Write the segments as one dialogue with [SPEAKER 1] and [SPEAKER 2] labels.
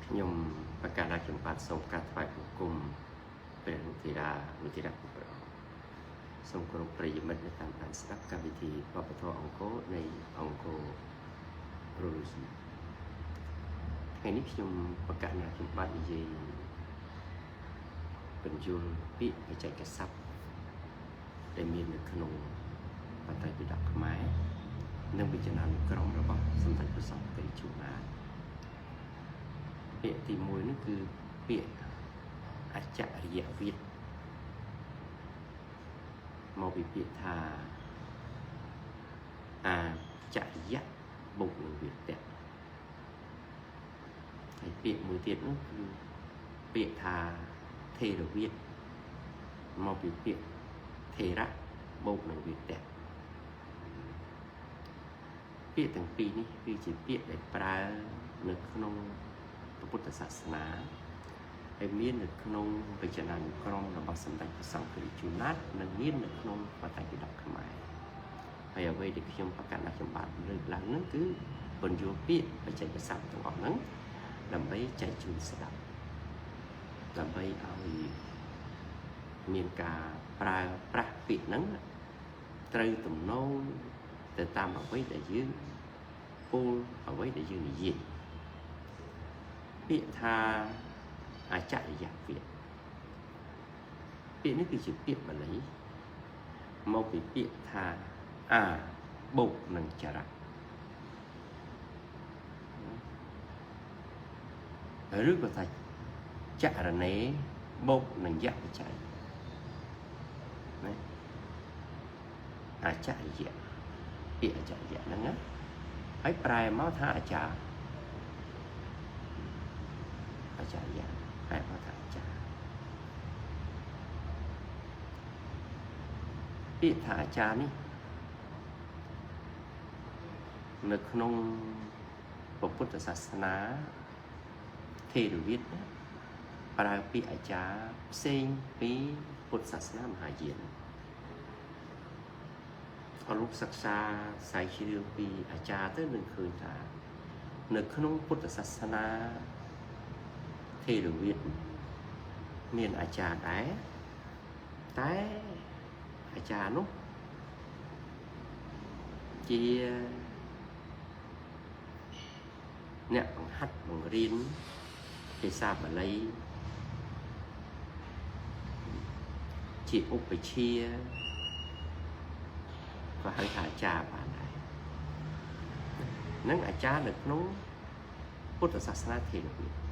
[SPEAKER 1] ខ្ញុំប្រកាសថាខ្ញុំបាទសូមកាត់ថ្វាយបង្គំព្រះនុធីតានុធីតាព្រះអង្គសូមគោរពប្រិយមិត្តនៅតាមដានស្ដាប់កម្មវិធីវប្បធម៌អង្គរនៃអង្គររូស៊ីថ្ងៃនេះខ្ញុំប្រកាសថាខ្ញុំបាទនិយាយបញ្យលពាក្យបច្ចេកសព្ទដែលមាននៅក្នុងបត្រៃពិដកខ្មែរនិងវិជ្ជានុក្រមរបស់សម្ដេចព្រះសង្ឃព្រះជួនណាពាក្យទី1នេះគឺពាក្យអច្ចរិយវិទ្យាមកពីពាក្យថាអច្ចរិយៈបុកនឹងវិទ្យាហើយពាក្យមួយទៀតនោះគឺពាក្យថាថេរវាទមកពីពាក្យថេរៈបូកនឹងវិទ្យាពាក្យទាំងពីរនេះគឺជាពាក្យដែលប្រើនៅក្នុងពុទ្ធសាសនាហើយមាននៅក្នុងវចនានុក្រមរបស់សម្ដេចព្រះសង្ឃរាជុណាតនិងមាននៅក្នុងបត្រៃពិដកខ្មែរហើយអ្វីដែលខ្ញុំប្រកាសថាខ្ញុំបានលើកឡើងនោះគឺបញ្យលពាក្យបច្ចេកសព្ទទាំងអស់ហ្នឹងដើម្បីចែកជូនស្ដាប់ដើម្បីឲ្យមានការប្រើប្រាស់ពាក្យហ្នឹងត្រូវទំនងទៅតាមអ្វីដែលយើងពោលអ្វីដែលយើងនិយាយពាក្យថាអច្ចរិយវិទ្យាពាក្យនេះគឺជាពាក្យបាលីមកពីពាក្យថាអាបូកនឹងចរៈឬក៏ថាចរណេបូកនឹងយៈបច្ច័យណាអច្ចរិយពាក្យអច្ចរិយហ្នឹងណាហើយប្រែមកថាអាចារ្យអាចារ្យហើយមកថាអាចារ្យពាក្យថាអាចារ្យនេះនៅក្នុងពុទ្ធសាសនាថេរវាទប្រើពាក្យអាចារ្យផ្សេងពីពុទ្ធសាសនាមហាយានអរុបសិក្សាស្រាវជ្រាវពីអាចារ្យទៅនឹងឃើញថានៅក្នុងពុទ្ធសាសនាថេរវាទមានអាចារ្យដែរតែអាចារ្យនោះជាអ្នកបង្ហាត់បង្រៀនភាសាបាលីជាឧបជាក៏ហៅថាអាចារ្យបានដែរនឹងអាចារ្យនៅក្នុងពុទ្ធសាសនាថេរវាទ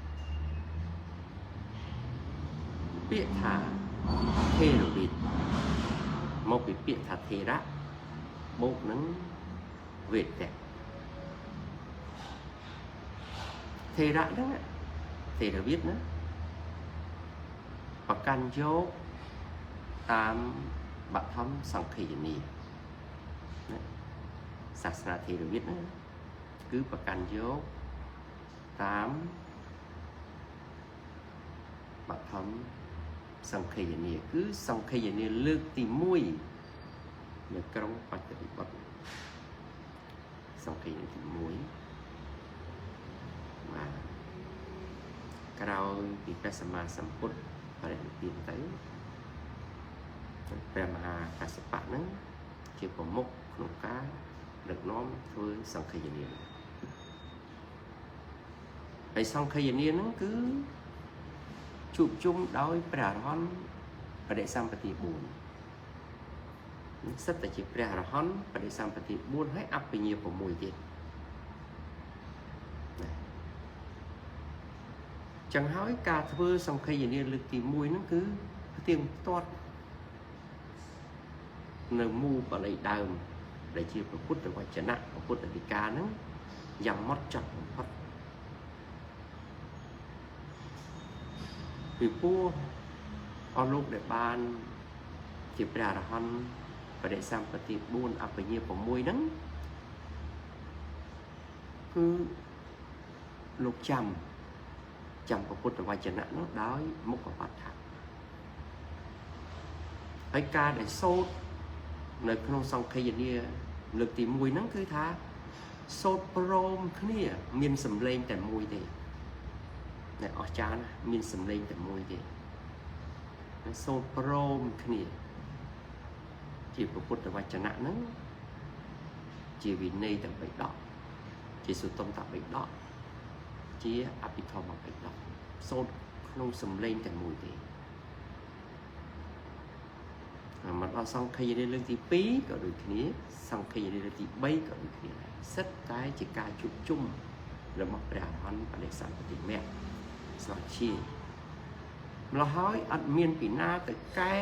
[SPEAKER 1] ពាក្យថាថេរវាទមកពីពាក្យថាថេរៈបូកនឹងវេទៈថេរៈហ្នឹងថេរវាទណាប្រកាន់យកតាមបឋមសង្ឃាយនីសាសនាថេរវាទណាគឺប្រកាន់យកតាមបឋមសង្ឃាយនីគឺសង្ឃាយនីលើកទី1នៅក្រុងបច្ចុប្បន្នសង្ឃាយនីទី1បាទក្រោយពីព្រះសម្មាសម្ពុទ្ធបរិនិព្វានទៅព្រះមហាកស្សបៈហ្នឹងជាប្រមុខក្នុងការដឹកនាំធ្វើសង្ឃាយនីហើយសង្ឃាយនីហ្នឹងគឺជួបជុំដោយព្រះអរហន្តបដិសម្បទា4សិតតែជាព្រះអរហន្តបដិសម្បទា4ហើយអបញ្ញា6ទៀតចឹងហើយការធ្វើសង្ឃាយនីលើកទី1ហ្នឹងគឺផ្ទៀងផ្ទាត់នៅមូលបាលីដើមដែលជាពុទ្ធវចនៈពុទ្ធដីកាហ្នឹងយ៉ាងម៉ត់ចត់បំផុតពីព្រោះអស់លោកដែលបានជាព្រះអរហន្តបដិសម្បទា4អបញ្ញា6ហ្នឹងគឺលោកចាំពុទ្ធវចនៈនោះដោយមុខបដ្ឋៈហើយការដែលសូត្រនៅក្នុងសង្ឃាយនីលើកទី1ហ្នឹងគឺថាសូត្រព្រមគ្នាមានសម្លេងតែមួយទេ ន này ở chán miên sầm lênแต่មួយទេសូត្រព្រមគ្នាជាពុទ្ធវចនៈហ្នឹងជាវិន័យទាំង3ដកជាសុត្តមត3ដកជាអភិធម្ម3ដកសូត្រក្នុងសំឡេងតែមួយទេមកដល់សង្ឃាយលើកទី2ក៏ដូចគ្នាសង្ឃាយលើកទី3ក៏ដូចគ្នាដែរសិតតែជាការជួបជុំរបស់ព្រះអរហន្តបដិសន្ធិមគ្គស្វាជាម្ល៉េះហើយអត់មានពីណាទៅកែ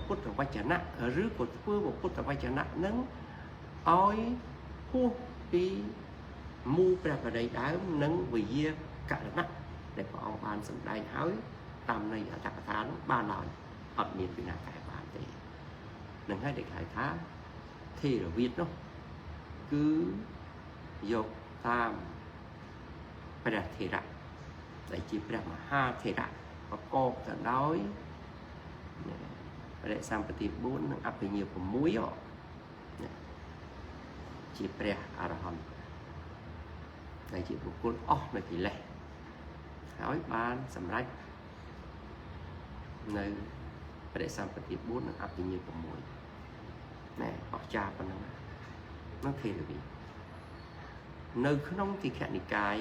[SPEAKER 1] ពុទ្ធវចនៈឬក៏ធ្វើពុទ្ធវចនៈនឹងឲ្យហួសពីមូលព្រះបរិយដើមនិងវិយាករណៈដែលព្រះអង្គបានសម្ដែងហើយតាមន័យអត្ថកថានោះបានឡើយអត់មានពីណាកែបានទេនឹងហើយដែលហៅថាថេរវាទនោះគឺយកតាមព្រះថេរៈដែលជាព្រះមហាថេរៈប្រកបទៅដោយបរិសម្បទា4និងអភិញ្ញា6ជាព្រះអរហន្តដែលជាបុគ្គលអស់នៅកិលេសហើយបានសម្រេចនៅបរិសម្បទា4និងអភិញ្ញា6ណែអស្ចារ្យប៉ុណ្ណឹងនោះថេរវាទនៅក្នុងទីឃនិកាយ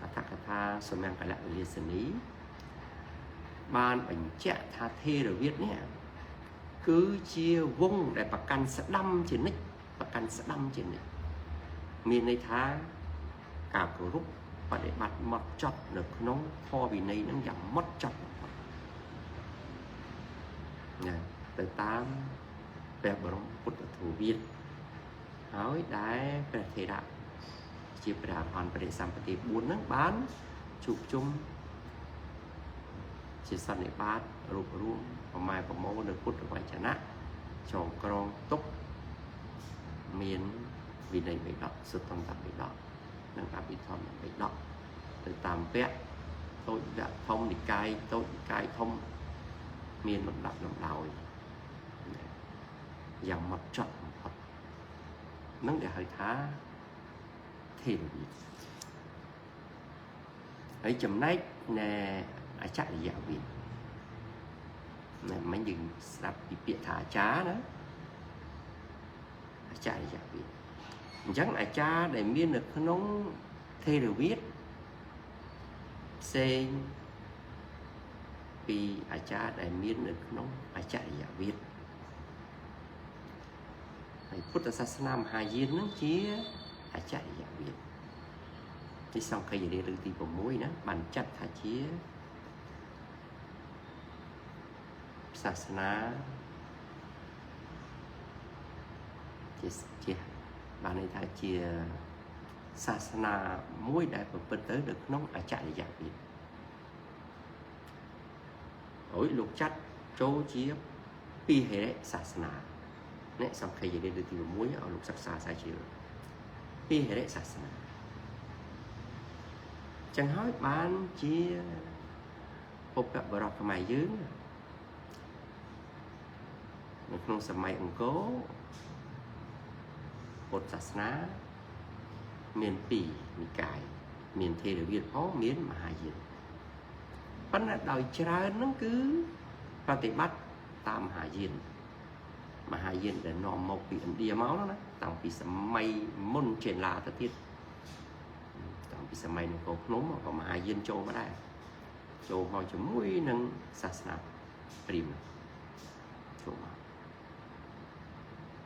[SPEAKER 1] អត្ថកថាសមង្គលវិលាសនីបានបញ្ជាក់ថាថេរវាទនេះគឺជាវងដែលប្រកាន់ស្ដាំជានិច្ចប្រកាន់ស្ដាំជានិច្ចមានន័យថាការគោរពបដិបត្តិហ្មត់ចត់នៅក្នុងធម៌វិន័យនឹងយ៉ាងហ្មត់ចត់បំផុតណាទៅតាមព្រះបរមពុទ្ធធម៌វាទហើយដែលព្រះថេរៈជាព្រះអរហន្តបរិសម្បទា4ហ្នឹងបានជួបជុំជាសន្និបាតរូបរួមប្រម៉ែប្រមូលនៅពុទ្ធវចនៈចងក្រងទុកមានវិន័យ3ដកសុត្តន្ត3ដកនិងអភិធម្ម3ដកទៅតាមវគ្គតូចដាក់ធំនិកាយតូចនិកាយធំមានលំដាប់លំដោយយ៉ាងហ្មត់ចត់បំផុតនឹងដែលហៅថាថេរវាទហើយចំណែកនៃអចរិយវាទណាមិនយើងស្ដាប់ពីពាក្យថាអាចារ្យណាអចរិយវាទអញ្ចឹងអាចារ្យដែលមាននៅក្នុងថេរវាទផ្សេងពីអាចារ្យដែលមាននៅក្នុងអចរិយវាទហើយពុទ្ធសាសនាមហាយាននឹងជាអចរិយវាទទីសង្ឃាយរឿងទី6ណាបានចាត់ថាជាសាសនាជាបានន័យថាជាសាសនាមួយដែលប្រព្រឹត្តទៅនៅក្នុងអចរិយវាទហើយលោកចាត់ចូលជាពីហេរៈសាសនាអ្នកសង្ឃាយរឿងទី6ឲ្យលោកសិក្សាសាជាពីហេរៈសាសនាចឹងហើយបានជាពុព្វបរោះខ្មែរយើងនៅក្នុងសម័យអង្គរពុទ្ធសាសនាមាន2និកាយមានថេរវាទផងមានមហាយានប៉ុន្តែដោយច្រើនហ្នឹងគឺប្រតិបត្តិតាមមហាយានដែលនាំមកពីឥណ្ឌាមកណាតាំងពីសម័យមុនចេនឡាទៅទៀតតាំងពីសម័យនគរភ្នំក៏មហាយានចូលមកដែរចូលមកជាមួយនឹងសាសនាព្រាហ្មណ៍ចូលមក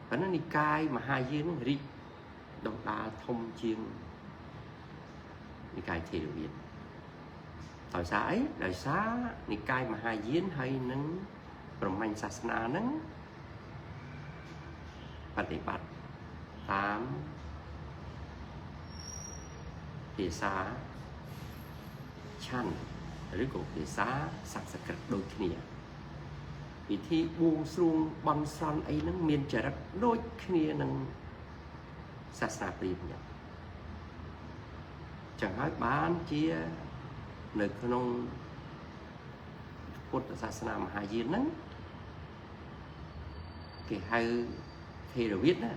[SPEAKER 1] ប៉ុន្តែនិកាយមហាយានរីកដុះដាលធំជាងនិកាយថេរវាទដោយសារអីដោយសារនិកាយមហាយានហើយនឹងប្រមាញ់សាសនាហ្នឹងបដិបត្តិតាមភាសាឆាន់ឬក៏ភាសាសំស្ក្រឹតដូចគ្នាពិធីបួងសួងបន់ស្រន់អីហ្នឹងមានចរិតដូចគ្នានឹងសាសនាព្រាហ្មណ៍ចឹងហើយបានជានៅក្នុងពុទ្ធសាសនាមហាយានហ្នឹងគេហៅថេរវាទណា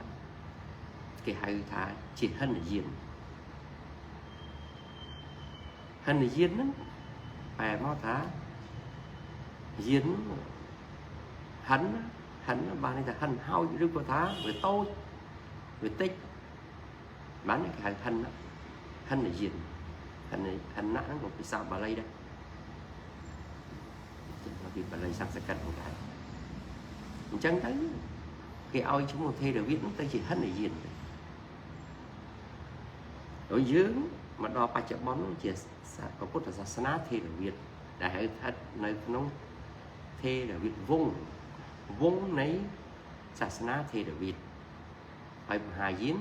[SPEAKER 1] គេហៅថាជាហិនយាន hân là duyên đó bài mô thả duyên hắn bạn này là hân hao rư của thá về tôi về tích bán cái hàng hân là duyên hân nã nó một cái sao bà lây đây vì bà lây sang sẽ cân một cái mình chẳng thấy cái oi chúng một thê đều viết nó chỉ hân là duyên ở dưới mà đo ba chợ bóng chỉ có cốt là sát thê đều viết đại hệ thật nơi nó thê đều viết vung nấy sát ná thê đều viết phải hà diễn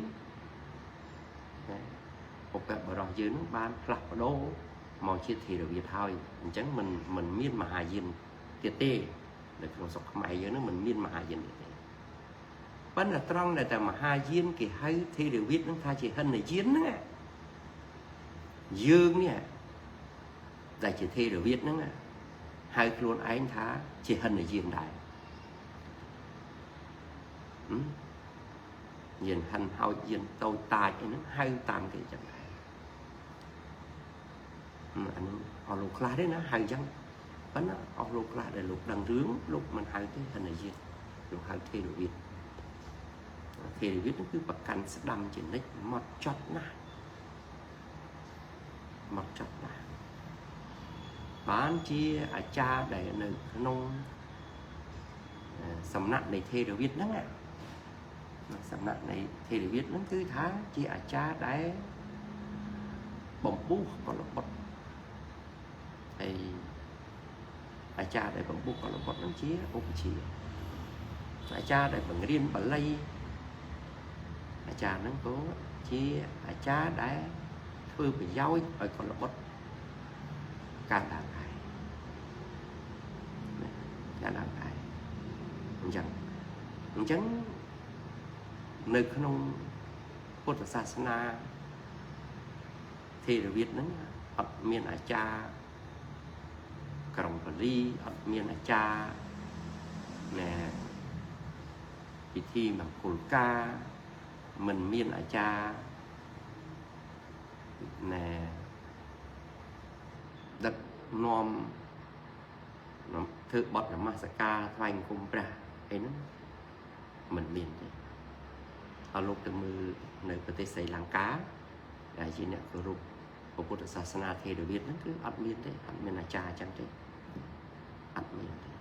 [SPEAKER 1] một cái bờ đỏ dưới nó ban lặp đô mọi chiếc thì được việt thôi chẳng mình miên mà hà diễn tiệt tê để không sọc mày dưới nó mình miên mà hà diễn vẫn là trong nàyแต่mà hà diễn thì hay thì đều viết nó thay chỉ hơn này diễn nữa dương nè đại chỉ thi đều viết nữa hai luôn anh thá chỉ hơn này diễn đại diễn hành hao diễn tôi tài nó hay tam cái chẳng này anh họ lục la đấy nó hay chẳng vẫn nó họ lục la để lục đằng rướng lục mình hay cái hình này diễn lục hay thi đều viết thì viết nó cứ bậc canh sẽ đâm chỉ nick một chót nè một chót nè bán chia ở cha để nơi nông sầm nặng này thê đều viết nó nè sầm nặng này thê đều viết nó cứ thá chia ở cha đấy bổng bút còn là bột thì ở cha để bổng bút còn là bột nó chia bút chỉ ở cha để bằng riêng bằng lây ở cha nó có chia ở cha đấy thôi bị dối ở còn là bột cả đàn này cả đàn này chẳng nơi không Phậtศาสนาthì được biết nó ở miền Á Cha Cẩm Ly ở miền Á Cha nèพิธีแบบโคลกาmình miền Á Cha nè đất nom nó thử bọt là masaka thành cùng pra ấy nó mình miền đấy ở lúc từ mưa nơiประเทศศรีลังกาđại diện này của của Phậtศาสนา thì được biết nó cứ ăn miền đấy ăn miền Á Cha chẳng đấy ăn miền đấy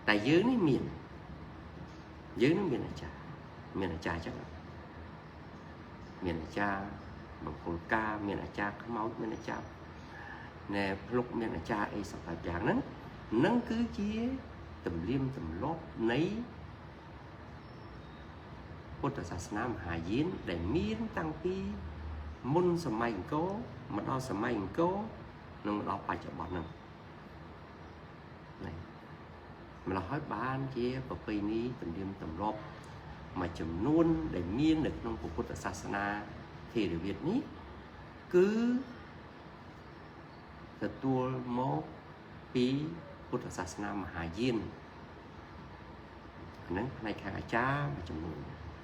[SPEAKER 1] tại dưới nó miền miền Á Cha chắc là miền Á Cha bằng cồn ca miền Á Cha có máu miền Á Cha nè lúc miền Á Cha ấy sắp phải dạng nắng cứ chia tùm liêm tùm lót nấy Phậtศาสนา มหายินđể miên tăng piมุนสมัยก็มาดอสมัยก็นึงมาดอไปจะบอดนึงnày mà là hỏi ban chia và cây ní tầm đêm tầm lóp mà chấm luôn để miên được trong của Phậtศาสนา thì được Việt ní cứ thật tua mó phí Phậtศาสนา มหายินนั้นในทางอาจารย์มาจำนวน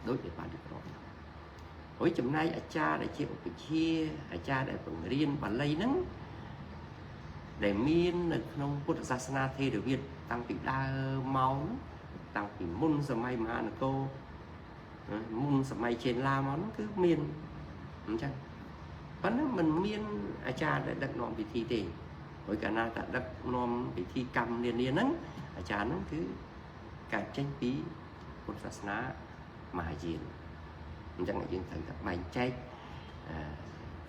[SPEAKER 1] โดยเดี๋ยวบ้านเด็กร้อนโอ้ยจำนายอาจารย์ได้เชี่ยวไปเชี่ยอาจารย์ได้ฝึกเรียนบัลลัยนั้นđể miên ở trong Phậtศาสนา thì được Việt tăng bị đa máu tăng bị môn sầm may mà nó cô môn sầm may trên la món cứ miên chẳng vẫn mình miênอาจารย์ได้ดักนอมพิธีเองโดยการนั้นดักนอมพิธีกรรมเรียนนั้นอาจารย์นั้นคือการtranh bí Phậtศาสนา มหายินchẳng là dân thầy các bài trách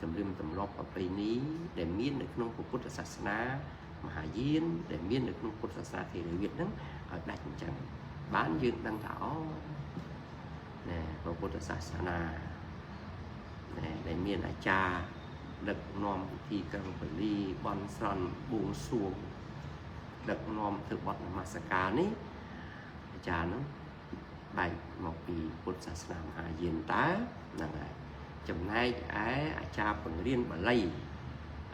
[SPEAKER 1] tầm liêm tầm lóp ở đây ní để miên được nông của Phậtศาสนา มหายิน để miên được nông Phậtศาสนา thì người Việt đó ở đây chẳng bán dương đăng thảo nè của Phậtศาสนา nè để miên Á Cha đợt nom thì cần phải đi bon son buông xuống đợt nom thực bọt là masaka ní Á Cha nó bài mộtปี พุทธศาสนา มหายิน tá là này chấm nay cái Á Cha phần riêng bà lây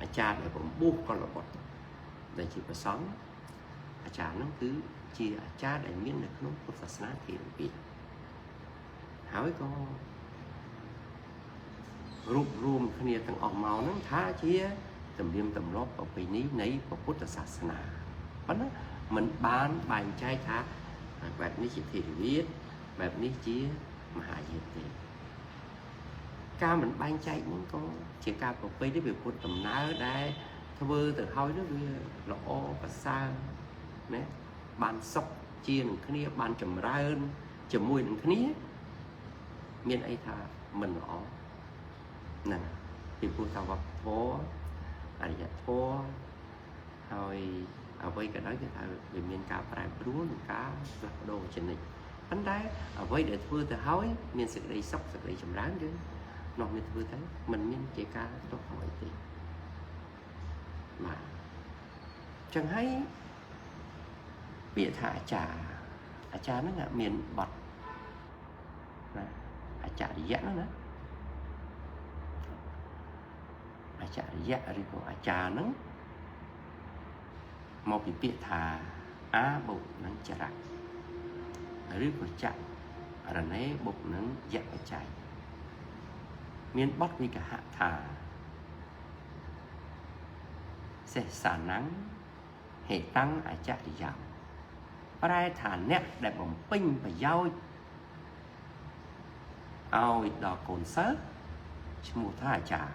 [SPEAKER 1] Á Cha đểผมbuộc con là bọt để chỉ có sống Á Cha nó cứ chia Á Cha để miễn được nó Phậtศาสนา thì được biết hỏi có rụp rùm khnia thằng ỏm màu nó thá chia tầm liêm tầm lóp ở bên ní nấy của Phật Sà Sna vẫn á mình bán bài trai tháแบบนี้chỉ viếtแบบนี้chỉ mà hạ diệt thì ca mình ban chạy những có chỉ ca của bây đấy bị Phật tầm ná ở đây thôi từ hồi đó bây lỗ và xa nè ban sốc chia những cái này ban chầm ra hơn chầm mùi những cái này miền ấy thà mình ở nè thì phụ tàu vào phố ảnh dạ phố rồi ở đây cái đó cái thà về miền cao phải lúa những cá lạc đồ trên này bánh đá ở đây để thưa từ hói miền sự đây sốc sự đây chầm rán chứ nó miền thưa thấy mình miền chỉ cá tốt hỏi thì mà chẳng hay bị thả chả nó là miền bọt chả đi dã nữa chả đi dã rồi có chả nó mau bị thả bụng nó chả rạch rồi có chả rồi này bụng nó dã chạy miền bọt vì cả hạ thả sẽ xả nắng hệ tăng chả đi dạo Prai thả nét đẹp bóng pinh và dao ao đỏ cồn sớt mùa thả chả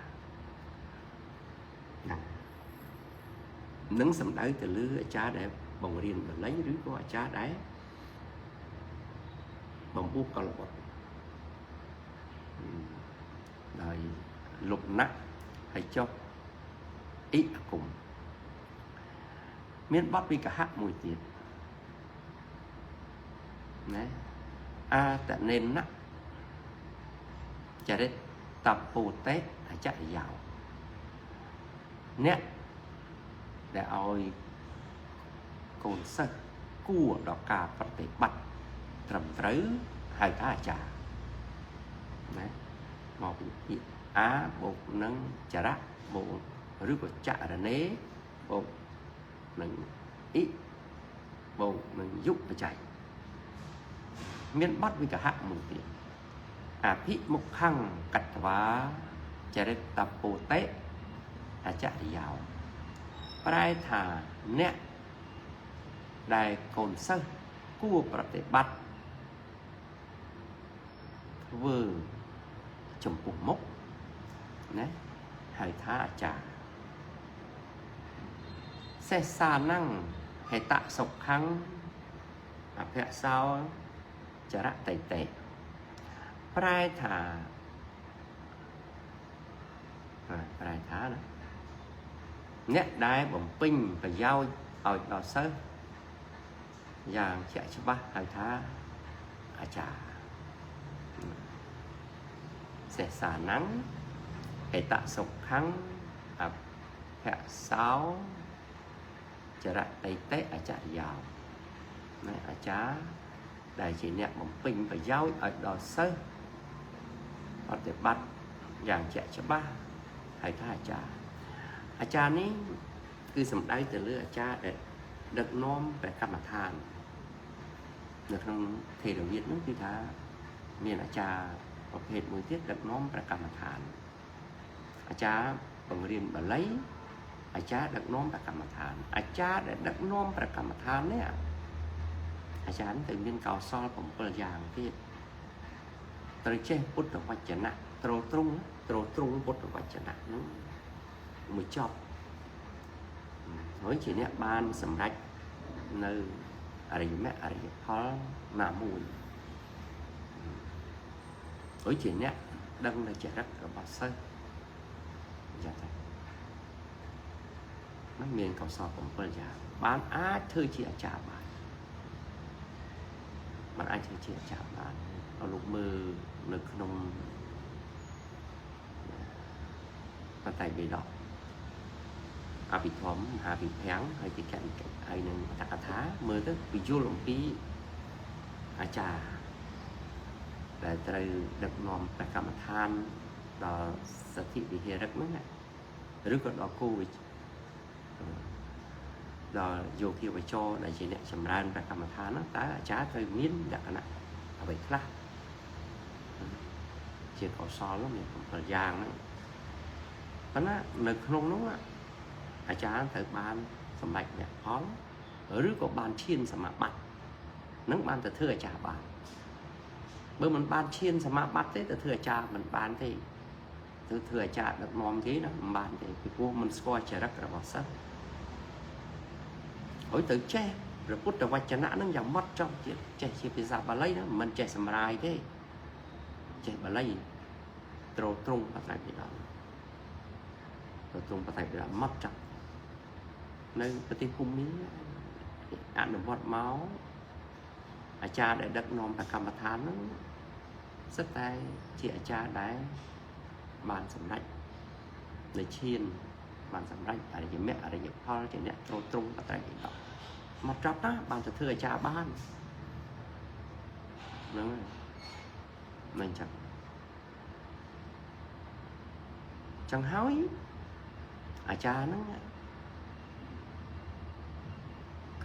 [SPEAKER 1] nâng sầm đáy từ lứa chá để bóng riêng và lấy rưới của chá đáy bóng bút còn là bột rồi lục nặng hay cho ít cùng miễn bóp đi cả hát mùi tiệt nè ta nên nặng chả đấy tập bồ tết chạy dạo nè để ôi cồn sơ cua đỏ cà phát tế bạch trầm trứ hai cá chả đấy một hiện bộ nâng chả rác bộ rước của chả là nế bộ nâng ít bộ nâng giúp và chạy miễn bắt với cả hạ một tiền phí mục khăn cạch và chả đấy tập bồ tế chạy dạo Prai thả nè đài cồn sơ cua bạc để bắt vừa chồng cùng mốc nè hai thả chả xe xa năng hệ tạ sọc khăn phẹ sao chả rạ tẩy tẩy Prai thả Prai thả này nét đai bóng pinh và dao ở đỏ sơ dàng chạy cho bác hai thá chả sẽ xả nắng hệ tạ sọc khăn hẹ sáu trở lại tay tết chả dào này chá đại chỉ nét bóng pinh và dao ở đỏ sơ có thể bắt dàng chạy cho bác hai thá chảอาจารย์นี้คือสำได้แต่เรื่องอาจารย์ดักน้อมไปกรรมฐานในทางเทศวิทย์นั้นคือท้าเมียนอาจารย์ประเภทมือเทียบดักน้อมไปกรรมฐานอาจารย์บังเรียนบัลลัยอาจารย์ดักน้อมไปกรรมฐานอาจารย์ดักน้อมไปกรรมฐานเนี่ยอาจารย์ถึงเรียนเก่าซ้อนผมประยางที่ตระเจ้พุทธวจนะตรตรงพุทธวจนะนั้นmới chọc nói chỉ nè ban sầm rách nơi ở mẹ ở khó mà mùi nói chỉ nè đăng là trẻ rất ở bờ sơ dạ thôi nó miền cầu sò cũng bây giờ bán thư chị trả bạn mà ai thư chị trả bạn ở lúc mơ lực nông và tại bị đọc bị thóm bị phèn hay thì cạnh hay nên tạc thá mơ tức bị vô lòng tí trà để trời được nòm tại cảm than đó sẽ thị bị hề rất mất này rất còn đó cô đó dù khi phải cho đại chỉ niệm chầm ran tại cảm than nó tá trá thời miến đặc nè ở vậy khác chỉ có so lắm mình còn thời gian nữa nó lực không đúng á អាចារ្យត្រូវបានសម្រេចអ្នកផលឬក៏បានឈានសមាបត្តិនឹងបានទៅធ្វើអាចារ្យបានបើមិនបានឈានសមាបត្តិទេទៅធ្វើអាចារ្យមិនបានទេទៅធ្វើអាចារ្យដឹកនាំគេណាមិនបានទេពីព្រោះមិនស្គាល់ចរិតរបស់សិស្សហើយទៅចេះព្រះពុទ្ធវចនៈនឹងយ៉ាងម៉ត់ចត់ទៀតចេះជាភាសាបាលីណាមិនចេះសម្រាយទេចេះបាលីត្រង់បត្រៃពិដកត្រង់បត្រៃពិដកម៉ត់ចត់នៅប្រទេសភូមិអនុវត្តមកអាចារ្យដែលដឹកនាំប្រកម្មដ្ឋានហ្នឹងសិតតែជាអាចារ្យដែលបានសម្រេចនៅឈានបានសម្រេចអរិយមគ្គអរិយផលជាអ្នកត្រង់បត្រៃពិដកមកចប់ណាបានទៅធ្វើអាចារ្យបានហ្នឹងមិនចឹងហើយអាចារ្យហ្នឹង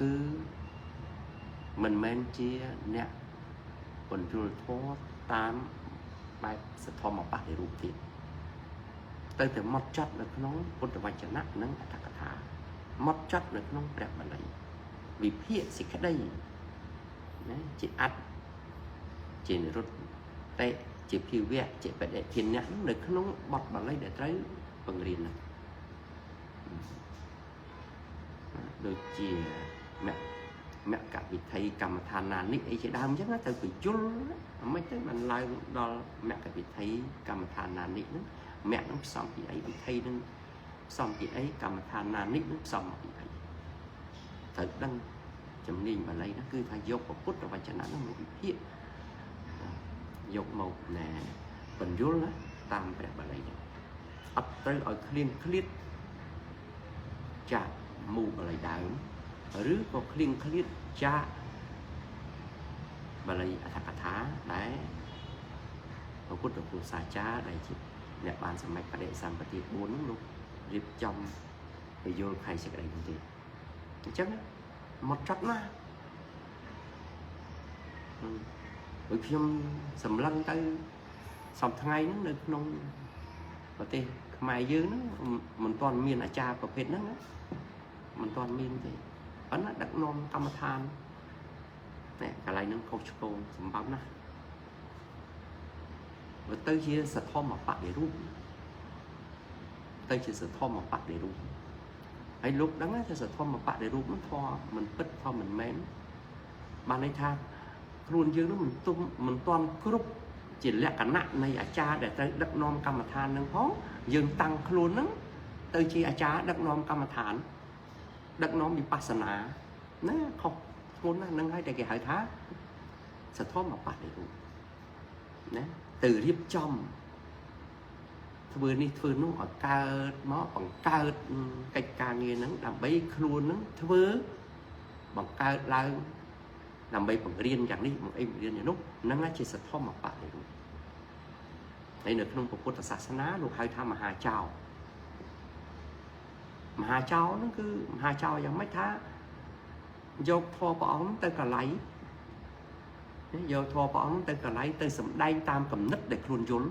[SPEAKER 1] គឺមិនមែនជាអ្នកបញ្ចូលធម៌តាមបែបសទ្ធម្មបដិរូបទៀតទៅតែមកចាត់នៅក្នុងពុទ្ធវចនៈនិងអត្ថកថាមកចាត់នៅក្នុងព្រះបាលីវិភាគសេចក្តីណាជាអត្តជានិរុត្តតែជាភាវៈជាបដិធានៈនៅក្នុងបទបាលីដែលត្រូវបង្រៀនហ្នឹងដូចជាមគ្គវិធីកម្មដ្ឋានានិអីជាដើមអញ្ចឹងទៅបញ្យលមិនទៅបានឡើងដល់មគ្គវិធីកម្មដ្ឋានានិហ្នឹងមគ្គហ្នឹងផ្សំពីអីវិធីហ្នឹងផ្សំពីអីកម្មដ្ឋានានិហ្នឹងផ្សំពីអីត្រូវដឹងជំនាញបាលីហ្នឹងគឺថាយកពុទ្ធវចនៈហ្នឹងមកវិភាគយកមកណែបញ្យលណាតាមព្រះបាលីហ្នឹងអត់ត្រូវឲ្យឃ្លានឃ្លាតចាក់មូលបាលីដើមឬក៏ឃ្លៀងឃ្លាតចាកបាលីអត្ថកថាដែលព្រះពុទ្ធពុទ្ធសាចារ្យដែលជាអ្នកបានសម្រេចបដិសម្បទា4នោះលោករៀបចំពយល់ខៃសេចក្តីនោះទេអញ្ចឹងមកចត់ណាដូចខ្ញុំសម្លឹងទៅសំថ្ងៃហ្នឹងនៅក្នុងប្រទេសខ្មែរយើងហ្នឹងមិនទាន់មានអាចារ្យប្រភេទហ្នឹងណាមិនទាន់មានទេប៉ុន្តែដឹកនាំកម្មដ្ឋានតែកន្លែងហ្នឹងខុសឆ្គងសម្បំណាស់បើទៅជាសទ្ធម្មបដិរូបទៅជាសទ្ធម្មបដិរូបហើយលោកដឹងថាសទ្ធម្មបដិរូបហ្នឹងធម៌មិនពិតធម៌មិនមែនបានន័យថាខ្លួនយើងហ្នឹងមិនទាន់គ្រប់ជាលក្ខណៈនៃអាចារ្យដែលត្រូវដឹកនាំកម្មដ្ឋានហ្នឹងផងយើងតាំងខ្លួនហ្នឹងទៅជាអាចារ្យដឹកនាំកម្មដ្ឋានដឹកនាំវិបស្សនាណាខុសធ្ងន់ណាស់នឹងហើយតែគេហៅថាសទ្ធម្មបដិរូបណាទៅរៀបចំធ្វើនេះធ្វើនោះឲ្យកើតមកបង្កើតកិច្ចការងារហ្នឹងដើម្បីខ្លួនហ្នឹងធ្វើបង្កើតឡើងដើម្បីបង្រៀនយ៉ាងនេះបង្រៀនយ៉ាងនោះហ្នឹងជាសទ្ធម្មបដិរូបហើយនៅក្នុងពុទ្ធសាសនាលោកហៅថាមហាចៅមហាចៅហ្នឹងគឺមហាចៅយ៉ាងម៉េចថាយកធម៌ព្រះអង្គទៅកលៃយកធម៌ព្រះអង្គទៅកលៃទៅសម្ដែងតាមគំនិតដែលខ្លួនយល់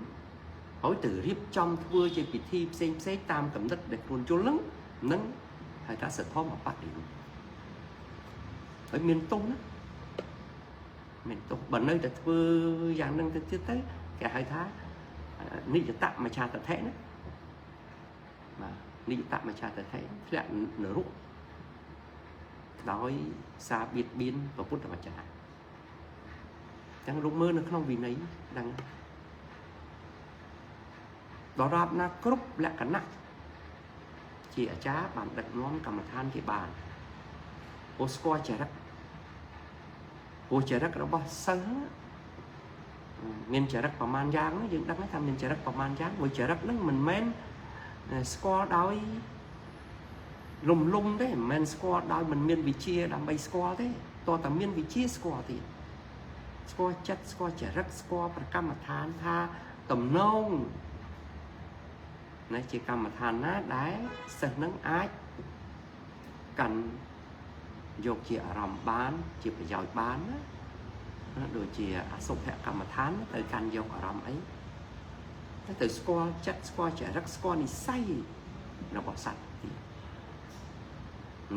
[SPEAKER 1] ហើយទៅរៀបចំធ្វើជាពិធីផ្សេងតាមគំនិតដែលខ្លួនយល់ហ្នឹងហៅថាសទ្ធម្មបដិរូបហើយមានទុំណាមានទុំបើនៅតែធ្វើយ៉ាងហ្នឹងទៅទៀតទៅគេហៅថានិយតមច្ឆាតថៈណាបាទនិយតមច្ឆាតថៈធ្លាក់នរកដោយសារបៀតបៀនព្រះពុទ្ធវចនៈចឹងលោកមើលនៅក្នុងវិន័យដឹងដរាបណាគ្រប់លក្ខណៈជាអាចារ្យបានដឹកនាំកម្មដ្ឋានគេបានអូស្គាល់ចរិតអូចរិតរបស់សិស្សមានចរិតប្រមាណយ៉ាងយើងដឹងថាមានចរិតប្រមាណយ៉ាងមួយចរិតហ្នឹងមិនមែនស្គាល់ដោយលំទេមិនមែនស្គាល់ដោយមិនមានវិជ្ជាដើម្បីស្គាល់ទេតើតែមានវិជ្ជាស្គាល់ទៀតស្គាល់ចិត្តស្គាល់ចរិតស្គាល់ប្រកម្មដ្ឋានថាតំណងណាជាកម្មដ្ឋានណាដែលសិស្សនឹងអាចកាន់យកជាអារម្មណ៍បានជាប្រយោជន៍បានណាដូចជាអសុភកម្មដ្ឋានទៅកាន់យកអារម្មណ៍អីទៅស្គាល់ចិត្តស្គាល់ចរិតស្គាល់និស្ស័យរបស់សត្វទៀត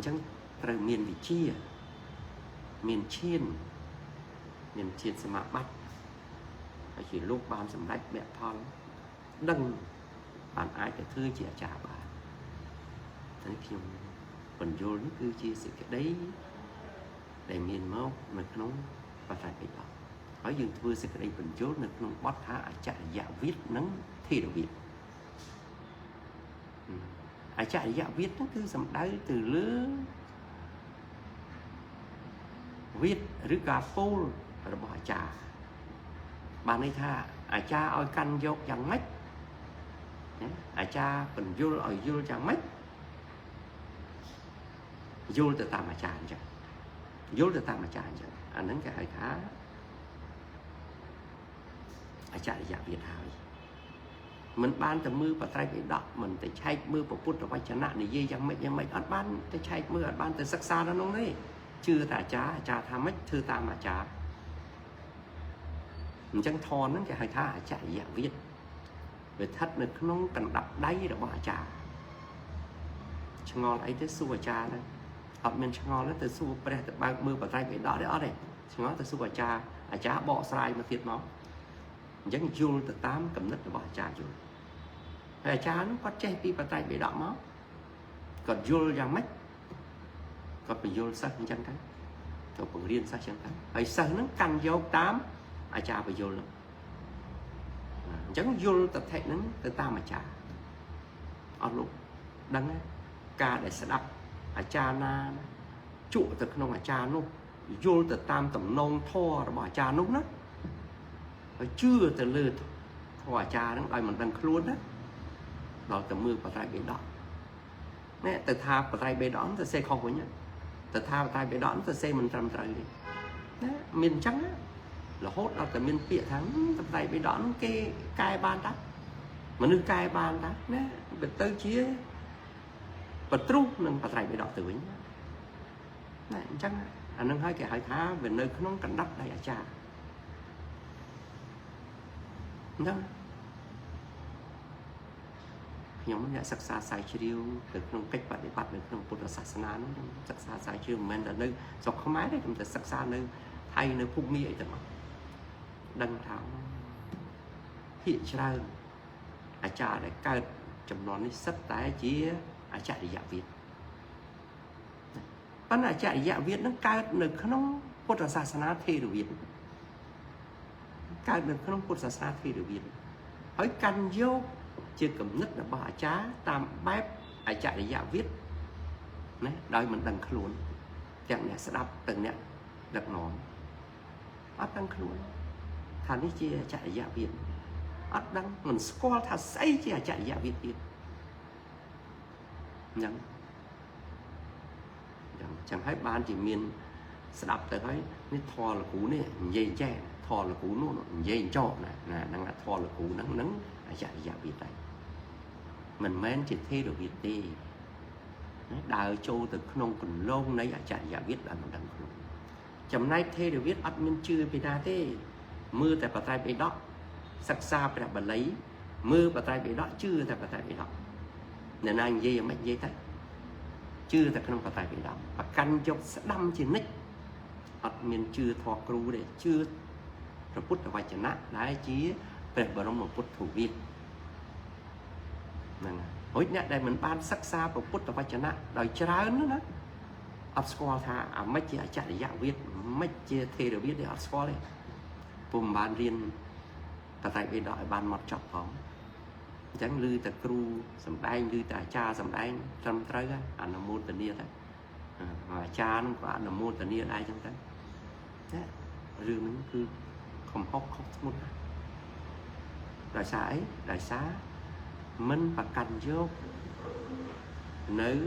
[SPEAKER 1] chẳng trời miền vị chia miền chiên sẽ mà bắt phải chỉ lúc ban sầm đách mẹ thon đăng bạn ai cái thư chỉ trả bà thế thì phần vô nó cứ chia sẻ cái đấy để miền máu mà nó và phải bị đó ở dương thưa sẽ cái đây phần vô nó bắt thả chạy dạ viết nắng thì được biết chạy dạ viết nó cứ sầm đáy từ lứa viết rứ cà phô rồi bỏ trà bạn ấy tha cha ơi canh vô chẳng mấy cha phần vô ở vô chẳng mấy vô từ ta mà trà chứ vô từ ta mà trà chứ anh nắng cái hai khá cha dạ Việt Hào mình ban từ mưa và tay bị đọc mình tới chạy mưa của phút rồi quay trở nạn này dây chẳng mấy anh ban tới chạy mưa anh ban từ sắc xa đó nông đấy chưa ta cha tha mấy thư ta mà trà mình chẳng thon nó cái hai thá chạy dạ viết về thắt được nó cần đập đáy rồi bỏ trà ngon ấy tới xua trà đấy học mình ngon nó từ xua về từ bao mưa và tay bị đỏ đấy ở đây ngon từ xua trà trà bỏ sai mà thiệt nó chẳng vô từ 8 cầm nít rồi bỏ trà vô trà nó có che đi và tay bị đỏ máu còn vô ra mất còn bị vô sắc chẳng cái còn còn riêng sắc chẳng cái ấy sao nó canh vô 8 cha phải vô lắm chẳng vô tập thể nó từ ta mà cha ở lúc đăng ca để sẽ đập cha na trụ từ không cha nó vô từ tam tầm nông thò rồi bỏ cha lúc đó chưa từ lượt thò cha nó đòi mình đang luôn đó đòi từ mưa và tay bị đỏ nè từ tha và tay bị đỏ từ xe không có nhá từ tha và tay bị đỏ từ xe mình trầm trời đi miền trắng á là hốt ở từ miền Việt thắng tập tay bị đón cái cai ban đó mà nương cai ban đó nè bị tới chia vật tru nương tập tay bị đón từ vĩnh này chắc anh nương hai cái hải thá về nơi nó cần đắp đây ở cha đó nhóm nhà sắc xa sai chiêu được trong cách bạn để bắt được trong Phật giáo Sana nó sắc xa sai chiêu mình là nơi dọc không mái đấy chúng ta sắc xa nơi thay nơi phúc mi ấy tận đăng thảo hiện ra cha để cao trong nó đi sắp tái chia cha để dạ Việt bạn cha để dạ Việt nó cao được không Phật giáo Sana thi được Việt cao được không Phật giáo Sana thi được Việt hỏi căn vô chưa cầm nứt là bỏ trá tam bếp cha để dạ Việt đấy đôi mình đằng luôn chẳng nhẹ sẽ đập từng nhẹ đặt nón ắt đăng luôn thằng ấy chia chạy dạ Việt ắt đăng mình score thà say chia chạy dạ Việt đi nhắn chẳng thấy ban chỉ miền sẽ đập tới thấy cái thò là cú này dây che thò là cú nó dây cho này đang là thò là cú nắng nắng chạy dạ Việt đây mình men chỉ thi được Việt đi đào châu từ nông cùng lông đấy chạy dạ Việt là mình đăng luôn chấm nay thê được viết admin chưa bị đa thế mưa tại bà tay bị đó sắc xa phải bà lấy mưa bà tay bị đó chưa tại bà tay bị đó nên anh dây mấy dây tay chưa tại không bà tay bị đó và căn dọc sẽ đâm trên nick admin chưa thọ cru để chưa rồi phút là vài chân nát lái chí về bờ đông một phút thủ viên hối nhá đây mình ban sắc xa một phút là vài chân nát đòi trán nữa đó score tha mấy chia chạy dạng viết mấy chia thề được biết để score đấy vùng ban riêng tại bên đó ban mặt chọc phóng chẳng lư ta cru sầm đai lư ta cha sầm đai trăm trái á anh là môn tình yêu đấy và cha nó của anh là môn tình yêu đây trong đấy riêng nó cứ không hốc một đại xã ấy đại xã mình và canh vô nếu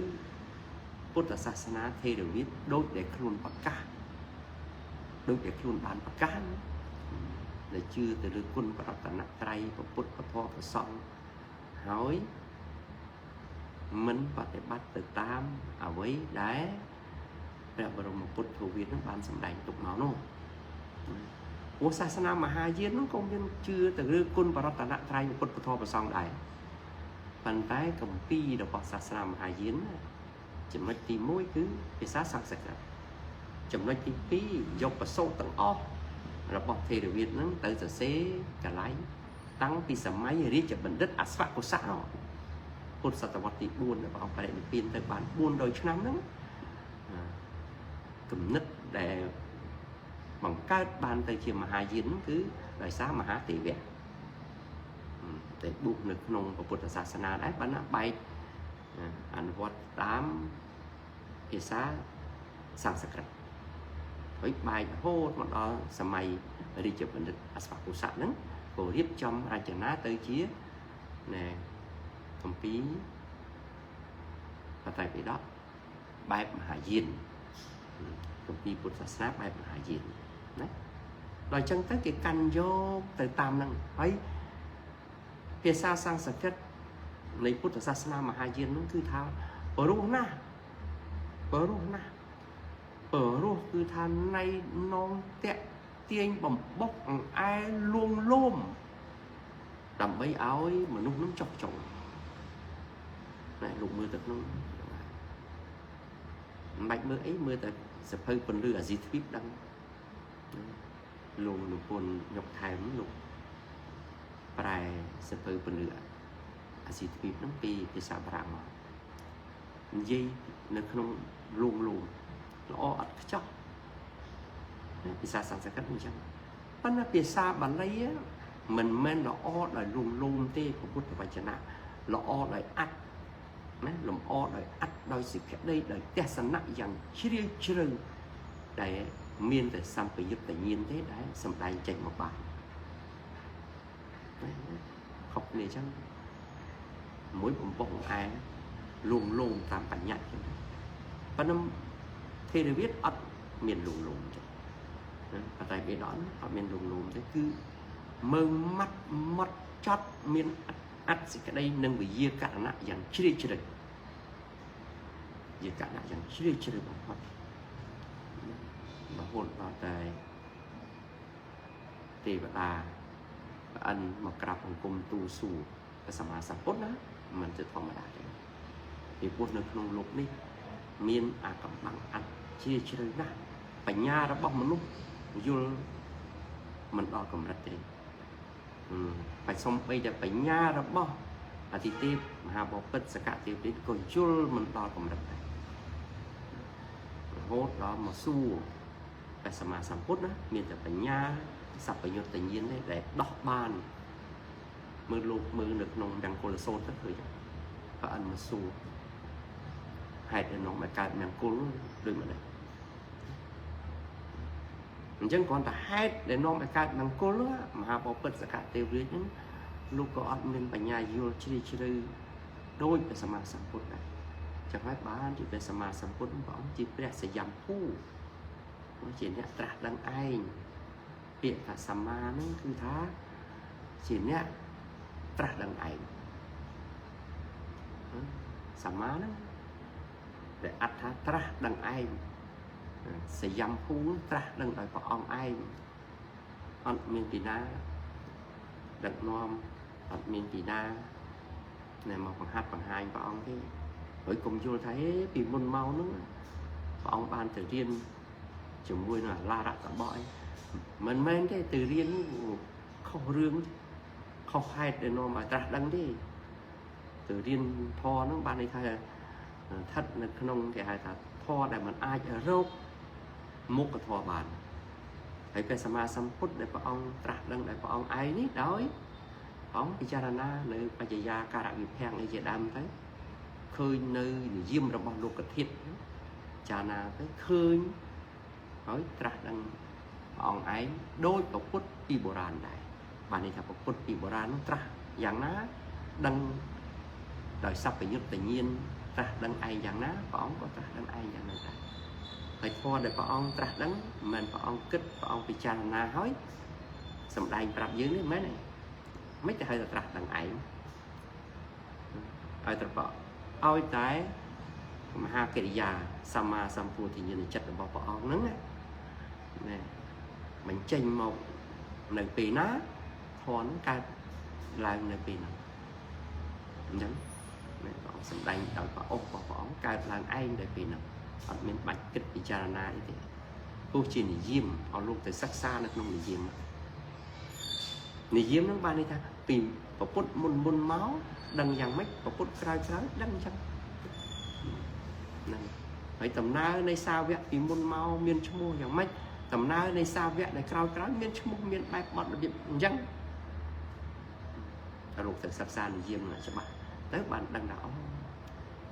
[SPEAKER 1] Phật giáo Sana thề được biết đôi để khuôn bạc cá đôi để khuôn bàn bạc cá để chưa từ được quân và đọc nặng trai và Phật và Phật và Song hỏi mình và để bắt từ tam ở với đá để vào một Phật thủ Việt nó ban sầm đánh tục máu nó của Sana mà hai diễn nó công nhân chưa từ được quân và đọc nặng trai và Phật và Phật và Song đại bàn tay cầm pi được vào Sana mà hai diễn ចំណុចទី1គឺភាសាសំស្ក្រឹតចំណុចទី2យកប្រសូតទាំងអស់របស់ថេរវាទហ្នឹងទៅសរសេរកន្លែងតាំងពីសម័យរាជបណ្ឌិតអស្វកុសៈពុទ្ធសតវត្សទី4របស់អង្គបរិនិព្វានទៅបាន400ឆ្នាំហ្នឹងគំនិតដែលបង្កើតបានទៅជាមហាយានគឺដោយសារមហាទេវៈតែបុកនៅក្នុងពុទ្ធសាសនាដែរបានណាបែកអនុវត្តតាមភាសាសំស្ក្រឹតហើយបែករហូតមកដល់សម័យរាជបណ្ឌិតអស្វកុសៈហ្នឹងក៏រៀបចំរចនាទៅជាណែគម្ពីរបត្រៃបិដកបែបមហាយានគម្ពីរពុទ្ធសាសនាបែបមហាយានណាដល់អញ្ចឹងទៅគេកាន់យកទៅតាមហ្នឹងហើយភាសាសំស្ក្រឹតនៃពុទ្ធសាសនាមហាយានហ្នឹងគឺថាព្រោះណាស់ព្រោះណាស់ព្រោះគឺថាណៃនងតាក់ទាញបំបុកអង្អែលលួងលោមដើម្បីឲ្យមនុស្សនឹងចុះចុងណែលោកមើលទៅក្នុងមិនបាច់មើលអីមើលតែសភៅពន្លឺអាស៊ីទ្វីបដឹងលោកនុពន្ធញុកថែមលោកប្រែសភៅពន្លឺអាស៊ីទ្វីបហ្នឹងពីភាសាបារាំងមកនិយាយនៅក្នុងលួងលោមល្អអត់ខ្ចោះភាសាសំស្ក្រឹតអញ្ចឹងប៉ុន្តែភាសាបាលីមិនមែនល្អដោយលួងលោមទេពុទ្ធវចនៈល្អដោយអត្តណាលំអដោយអត្តដោយសេចក្តីដោយទស្សនៈយ៉ាងជ្រាលជ្រៅដែលមានតែសម្ពយុត្តញ្ញាណទេដែលសម្ដែងចេញមកបានខុសគ្នាអញ្ចឹងមួយបំពុះអែលួងលោមតាមបញ្ញត្តិចឹងប៉ុន្តែថេរវាទអត់មានលួងលោមចឹងណាបត្រៃបិដកអត់មានលួងលោមទេគឺមើងម៉ាត់ម៉ត់ចត់មានអត្តសេចក្តីនិងវិយាករណៈយ៉ាងជ្រាលជ្រៅវិយាករណៈយ៉ាងជ្រាលជ្រៅបំផុតរហូតដល់តែទេវតាព្រះអិនមកក្រាបបង្គំទូលសួរព្រះសម្មាសម្ពុទ្ធណាមិនទៅធម្មតាទេពីព្រោះនៅក្នុងលោកនេះមានអាកំបាំងអត្តជ្រាលជ្រៅណាស់បញ្ញារបស់មនុស្សយល់មិនដល់កម្រិតទេបើសំបីតែបញ្ញារបស់អតិទេពមហាបពិតសកទេវក៏យល់មិនដល់កម្រិតដែររហូតដល់មកសួរព្រះសម្មាសម្ពុទ្ធណាមានតែបញ្ញាសัพពយុត្តញ្ញាណទេដែលដោះបានមើលលោកមើលនៅក្នុងមង្គលសូត្រទៅឃើញព្រះអិនមកសួរហេតុដែលនាំឲ្យកើតមង្គលដូចមិនដែរអញ្ចឹងគ្រាន់តែហេតុដែលនាំឲ្យកើតមង្គលមហាបពិតសកទេវរាជហ្នឹងលោកក៏អត់មានបញ្ញាយល់ជ្រាលជ្រៅដូចព្រះសម្មាសម្ពុទ្ធដែរចឹងហើយបានជាព្រះសម្មាសម្ពុទ្ធព្រះអង្គជាព្រះសយំភូជាអ្នកត្រាស់ដឹងឯងពាក្យថាសម្មាហ្នឹងគឺថាជាអ្នកត្រាស់ដឹងឯងសម្មាហ្នឹងដែលអត្ថាត្រាស់ដឹងឯងសយំភូត្រាស់ដឹងដោយព្រះអង្គឯងអត់មានពីណាដឹកនាំអត់មានពីណាណែមកបង្ហាត់បង្ហាញព្រះអង្គទេហើយកុំយល់ថាពីមុនមកហ្នឹងព្រះអង្គបានទៅរៀនជាមួយនឹងអាឡារៈតបអីមិនមែនទេទៅរៀនខុសរឿងខុសហេតុដែលនាំឲ្យត្រាស់ដឹងទេទៅរៀនធម៌ហ្នឹងបានន័យថាស្ថិតនៅក្នុងគេហៅថាធម៌ដែលมันអាចរកមុខធម៌បានហើយព្រះសម្មាសម្ពុទ្ធដែលព្រះអង្គត្រាស់ដឹងដោយព្រះអង្គឯងនេះដោយព្រះអង្គពិចារណានៅបច្ចយាការវិភាំងអីជាដើមទៅឃើញនៅនិយមរបស់លោកធាតុចារណាទៅឃើញហើយត្រាស់ដឹងព្រះអង្គឯងដោយព្រះពុទ្ធពីបុរាណដែរបានន័យថាព្រះពុទ្ធពីបុរាណនោះត្រាស់យ៉ាងណាដឹងដោយសัพពយុត្តញ្ញាណត្រាស់ដឹងឯងយ៉ាងណាព្រះអង្គក៏ត្រាស់ដឹងឯងយ៉ាងនោះដែរហើយធម៌ដែលព្រះអង្គត្រាស់ដឹងមិនមែនព្រះអង្គគិតព្រះអង្គពិចារណាហើយសម្ដែងប្រាប់យើងនេះមិនមែនទេមិនទៅហៅថាត្រាស់ដឹងឯងឲ្យត្រកឲ្យតែមហាកិរិយាសម្មាសម្ពុទ្ធញ្ញាណចិត្តរបស់ព្រះអង្គហ្នឹងណាបញ្ចេញមកនៅពេលណាធម៌ហ្នឹងកើតឡើងនៅពេលហ្នឹងអញ្ចឹងព្រះអង្គ សម្ដែងដោយព្រះអង្គកើតឡើងឯងដោយពេលនោះអត់មានបាច់គិតពិចារណាអីទេព្រោះជានិយមឲ្យលោកទៅសិក្សានៅក្នុងនិយមហ្នឹងបានន័យថាពីប្រពុតមុនមកដឹងយ៉ាងម៉េចប្រពុតក្រោយដឹងអញ្ចឹងហ្នឹងហើយដំណើរនៃសាវកពីមុនមកមានឈ្មោះយ៉ាងម៉េចដំណើរនៃសាវកដែលក្រោយមានឈ្មោះមានបែបបទរបៀបអញ្ចឹងលោកទៅសិក្សានិយមហ្នឹងច្បាស់ទៅបានដឹងថាអូ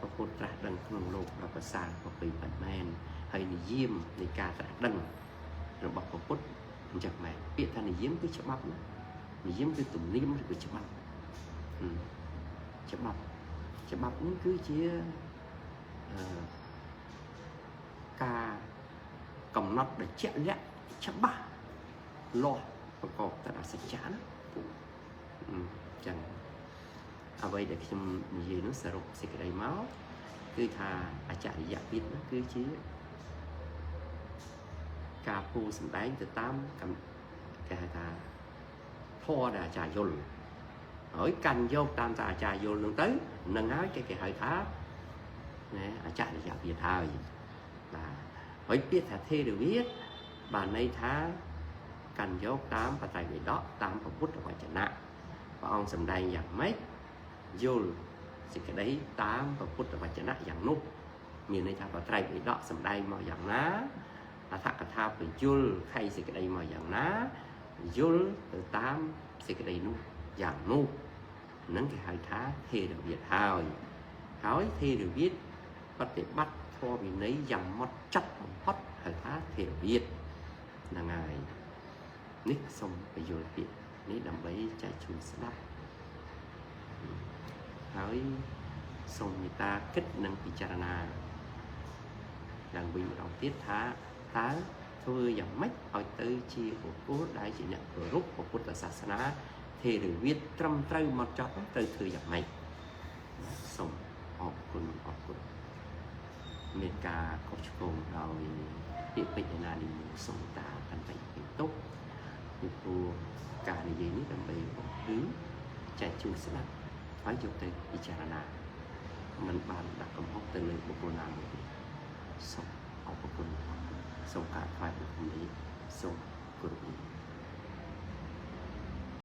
[SPEAKER 1] ព្រះពុទ្ធត្រាស់ដឹងក្នុងលោកដ៏ប្រសើរប្រពៃពិតមែនហើយនិយមនៃការត្រាស់ដឹងរបស់ព្រះពុទ្ធអញ្ចឹងមែនពាក្យថានិយមគឺច្បាប់ណានិយមគឺទំនៀមឬក៏ច្បាប់នេះគឺជាការកំណត់ដែលជាក់លាក់ច្បាស់លាស់ប្រកបទៅដោយសច្ចៈណាចឹងអ្វីដែលខ្ញុំនិយាយនោះសរុបសេចក្តីមកគឺថាអច្ចរិយភាពនោះគឺជាការពូសម្ដែងទៅតាមគេហៅថាធម៌ដែលអាចារ្យយល់ហើយកាន់យកតាមតែអាចារ្យយល់នោះទៅនឹងហើយគេហៅថាអច្ចរិយភាពហើយបាទហើយពាក្យថាថេរវាទបានន័យថាកាន់យកតាមបត្រៃបិដកតាមពុទ្ធវចនៈព្រះអង្គសម្ដែងយ៉ាងម៉េចយល់សេចក្តីតាមពុទ្ធវចនៈយ៉ាងនោះមានន័យថាបត្រៃបិដកសម្ដែងមកយ៉ាងណាអត្ថកថាពយល់ខៃសេចក្តីមកយ៉ាងណាយល់ទៅតាមសេចក្តីនោះយ៉ាងនោះនឹងគេហៅថាថេរវាទហើយថេរវាទបប្រតិបត្តិធម៌វិន័យយ៉ាងម៉ត់ចត់បំផុតហៅថាថេរវាទហ្នឹងហើយនេះសូមបញ្យល់ពាក្យនេះដើម្បីចែកជូនស្ដាប់ហើយសូមមេត្តាគិតនិងពិចារណាឡើងវិញម្ដងទៀតថាតើធ្វើយ៉ាងម៉េចឲ្យទៅជាបុគ្គលដែលជាអ្នកគោរពពុទ្ធសាសនាថេរវាទត្រឹមត្រូវមកចត់ទៅធ្វើយ៉ាងម៉េចសូមអរគុណមានការខុសឆ្គងដោយពាក្យពេចន៍ណានេះសូមតាកាន់តែពីទុកពីព្រោះការនិយាយនេះដើម្បីគឺចែកជូនស្ដាប់ហើយយកទៅពិចារណាមិនបានដាក់កំហុសទៅលើបុគ្គលណាមួយទេសូមអរគុណសូមការថ្លែងអំពីនេះសូមគោរព